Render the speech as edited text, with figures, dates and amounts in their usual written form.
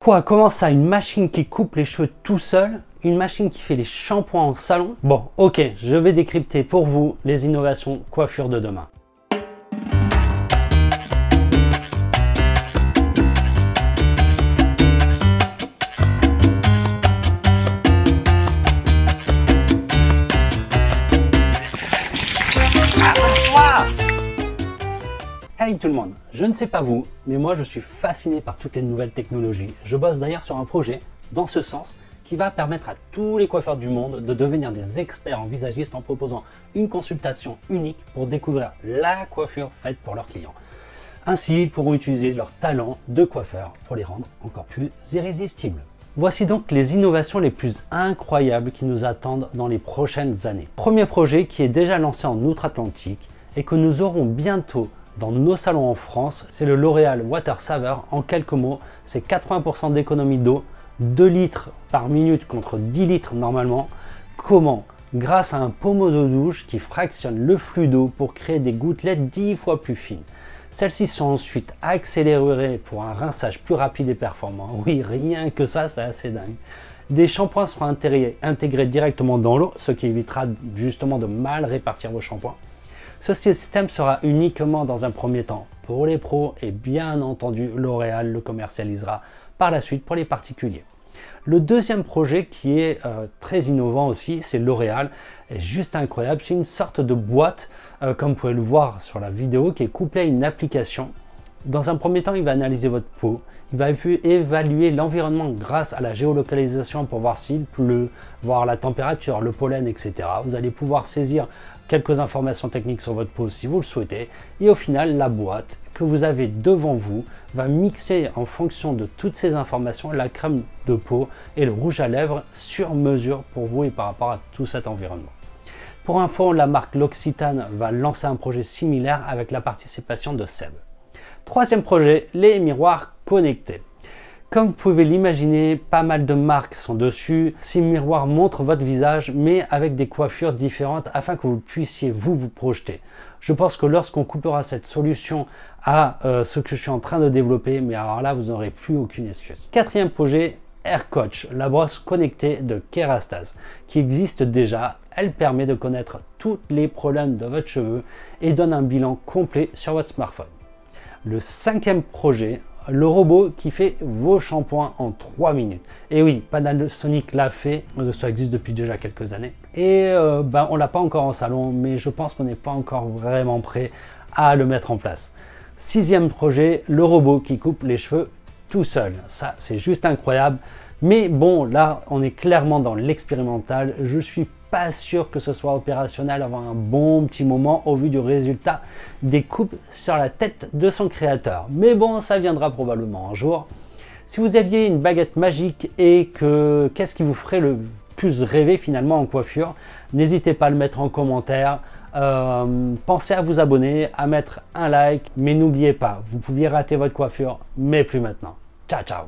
Quoi, comment ça, une machine qui coupe les cheveux tout seul? Une machine qui fait les shampoings en salon? Bon, ok, je vais décrypter pour vous les innovations coiffure de demain. Hey tout le monde, je ne sais pas vous, mais moi je suis fasciné par toutes les nouvelles technologies. Je bosse d'ailleurs sur un projet dans ce sens qui va permettre à tous les coiffeurs du monde de devenir des experts en visagistes en proposant une consultation unique pour découvrir la coiffure faite pour leurs clients. Ainsi, ils pourront utiliser leur talent de coiffeur pour les rendre encore plus irrésistibles. Voici donc les innovations les plus incroyables qui nous attendent dans les prochaines années. Premier projet qui est déjà lancé en outre-Atlantique et que nous aurons bientôt dans nos salons en France, c'est le L'Oréal Water Saver. En quelques mots, c'est 80% d'économie d'eau, 2 litres par minute contre 10 litres normalement. Comment? Grâce à un pommeau de douche qui fractionne le flux d'eau pour créer des gouttelettes 10 fois plus fines. Celles-ci sont ensuite accélérées pour un rinçage plus rapide et performant. Oui, rien que ça, c'est assez dingue. Des shampoings seront intégrés directement dans l'eau, ce qui évitera justement de mal répartir vos shampoings. Ce système sera uniquement dans un premier temps pour les pros et bien entendu L'Oréal le commercialisera par la suite pour les particuliers. Le deuxième projet qui est très innovant aussi, c'est L'Oréal, est juste incroyable. C'est une sorte de boîte, comme vous pouvez le voir sur la vidéo, qui est couplée à une application. Dans un premier temps, il va analyser votre peau, il va évaluer l'environnement grâce à la géolocalisation pour voir s'il pleut, voir la température, le pollen, etc. Vous allez pouvoir saisir quelques informations techniques sur votre peau si vous le souhaitez. Et au final, la boîte que vous avez devant vous va mixer en fonction de toutes ces informations la crème de peau et le rouge à lèvres sur mesure pour vous et par rapport à tout cet environnement. Pour info, la marque L'Occitane va lancer un projet similaire avec la participation de Seb. Troisième projet, les miroirs connectés. Comme vous pouvez l'imaginer, pas mal de marques sont dessus. Ces miroirs montrent votre visage, mais avec des coiffures différentes afin que vous puissiez vous projeter. Je pense que lorsqu'on coupera cette solution à ce que je suis en train de développer, mais alors là, vous n'aurez plus aucune excuse. Quatrième projet, Hair Coach, la brosse connectée de Kerastase, qui existe déjà. Elle permet de connaître tous les problèmes de votre cheveu et donne un bilan complet sur votre smartphone. Le cinquième projet, le robot qui fait vos shampoings en 3 minutes. Et oui, Panasonic l'a fait, ça existe depuis déjà quelques années. Et on l'a pas encore en salon, mais je pense qu'on n'est pas encore vraiment prêt à le mettre en place. Sixième projet, le robot qui coupe les cheveux tout seul. Ça, c'est juste incroyable. Mais bon, là, on est clairement dans l'expérimental. Je suis pas sûr que ce soit opérationnel avant un bon petit moment au vu du résultat des coupes sur la tête de son créateur. Mais bon, ça viendra probablement un jour. Si vous aviez une baguette magique et que qu'est-ce qui vous ferait le plus rêver finalement en coiffure, n'hésitez pas à le mettre en commentaire. Pensez à vous abonner, à mettre un like, mais n'oubliez pas, vous pouviez rater votre coiffure, mais plus maintenant. Ciao, ciao!